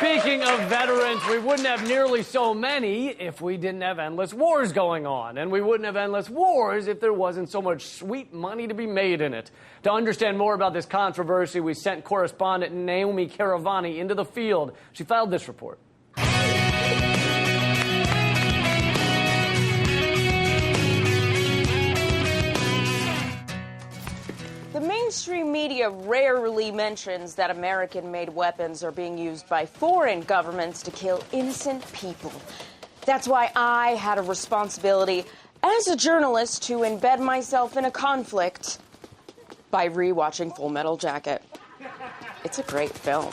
Speaking of veterans, we wouldn't have nearly so many if we didn't have endless wars going on. And we wouldn't have endless wars if there wasn't so much sweet money to be made in it. To understand more about this controversy, we sent correspondent Naomi Karavani into the field. She filed this report. The mainstream media rarely mentions that American-made weapons are being used by foreign governments to kill innocent people. That's why I had a responsibility as a journalist to embed myself in a conflict by rewatching Full Metal Jacket. It's a great film.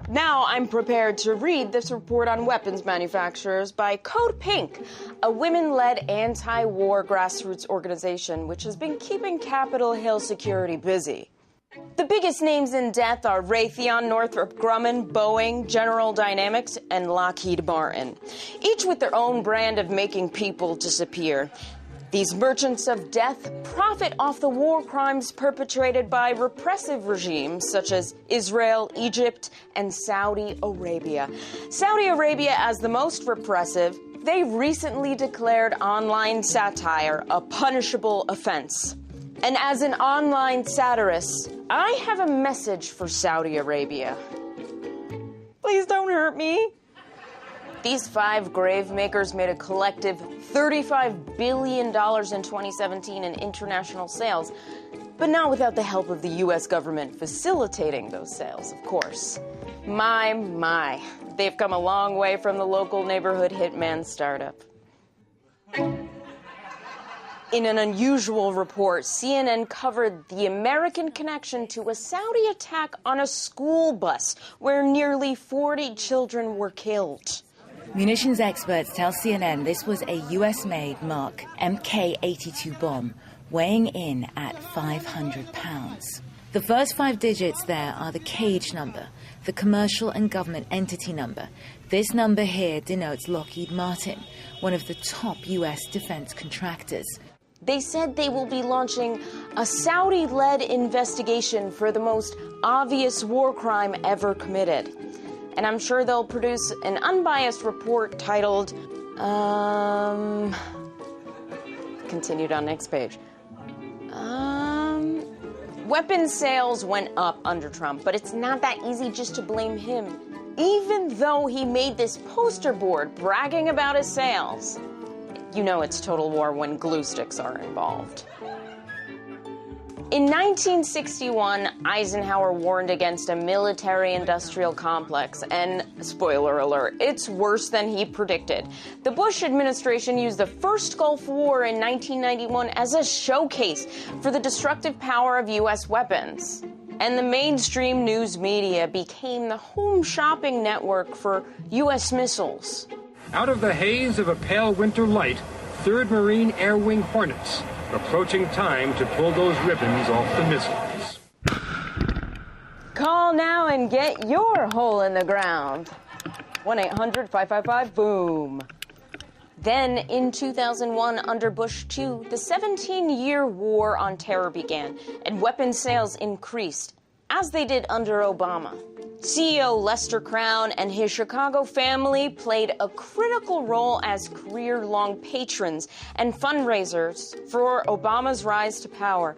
Now I'm prepared to read this report on weapons manufacturers by Code Pink, a women-led anti-war grassroots organization which has been keeping Capitol Hill security busy. The biggest names in death are Raytheon, Northrop Grumman, Boeing, General Dynamics, and Lockheed Martin, each with their own brand of making people disappear. These merchants of death profit off the war crimes perpetrated by repressive regimes such as Israel, Egypt, and Saudi Arabia. Saudi Arabia, as the most repressive, they recently declared online satire a punishable offense. And as an online satirist, I have a message for Saudi Arabia. Please don't hurt me. These five grave makers made a collective $35 billion in 2017 in international sales, but not without the help of the U.S. government facilitating those sales, of course. My, they've come a long way from the local neighborhood hitman startup. In an unusual report, CNN covered the American connection to a Saudi attack on a school bus where nearly 40 children were killed. Munitions experts tell CNN this was a US-made Mark Mk-82 bomb, weighing in at 500 pounds. The first 5 digits there are the cage number, the commercial and government entity number. This number here denotes Lockheed Martin, one of the top US defense contractors. They said they will be launching a Saudi-led investigation for the most obvious war crime ever committed. And I'm sure they'll produce an unbiased report titled, continued on next page. Weapons sales went up under Trump, but it's not that easy just to blame him. Even though he made this poster board bragging about his sales, you know it's total war when glue sticks are involved. In 1961, Eisenhower warned against a military-industrial complex, and, spoiler alert, it's worse than he predicted. The Bush administration used the first Gulf War in 1991 as a showcase for the destructive power of U.S. weapons. And the mainstream news media became the home shopping network for U.S. missiles. Out of the haze of a pale winter light, 3rd Marine Air Wing Hornets. Approaching time to pull those ribbons off the missiles. Call now and get your hole in the ground. 1-800-555-BOOM. Then, in 2001, under Bush II, the 17-year war on terror began, and weapons sales increased, as they did under Obama. CEO Lester Crown and his Chicago family played a critical role as career-long patrons and fundraisers for Obama's rise to power.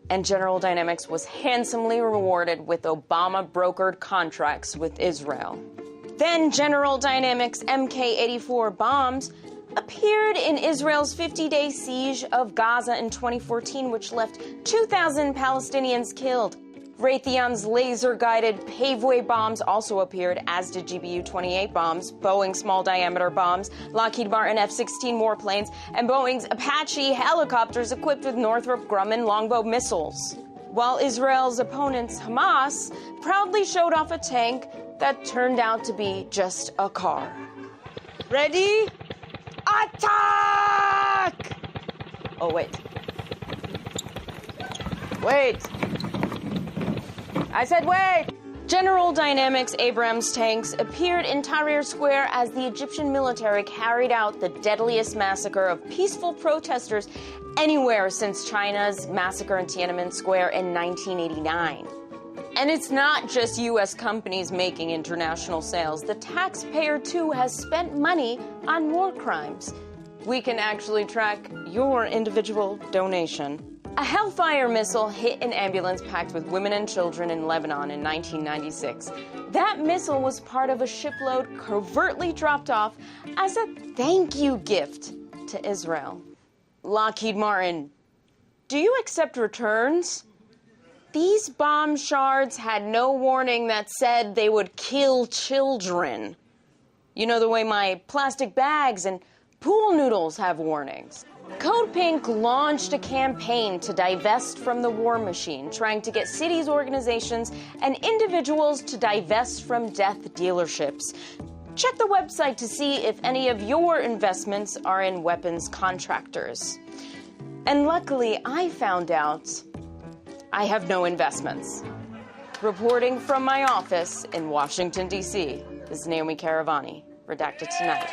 And General Dynamics was handsomely rewarded with Obama-brokered contracts with Israel. Then General Dynamics Mk-84 bombs appeared in Israel's 50-day siege of Gaza in 2014, which left 2,000 Palestinians killed. Raytheon's laser-guided paveway bombs also appeared, as did GBU-28 bombs, Boeing small-diameter bombs, Lockheed Martin F-16 warplanes, and Boeing's Apache helicopters equipped with Northrop Grumman longbow missiles. While Israel's opponents, Hamas, proudly showed off a tank that turned out to be just a car. Ready? Attack! Oh, wait. Wait! I said wait! General Dynamics Abrams tanks appeared in Tahrir Square as the Egyptian military carried out the deadliest massacre of peaceful protesters anywhere since China's massacre in Tiananmen Square in 1989. And it's not just U.S. companies making international sales. The taxpayer, too, has spent money on war crimes. We can actually track your individual donation. A Hellfire missile hit an ambulance packed with women and children in Lebanon in 1996. That missile was part of a shipload covertly dropped off as a thank you gift to Israel. Lockheed Martin, do you accept returns? These bomb shards had no warning that said they would kill children. You know the way my plastic bags and pool noodles have warnings. Code Pink launched a campaign to divest from the war machine, trying to get cities, organizations, and individuals to divest from death dealerships. Check the website to see if any of your investments are in weapons contractors. And luckily, I found out I have no investments. Reporting from my office in Washington, D.C., this is Naomi Karavani, redacted tonight.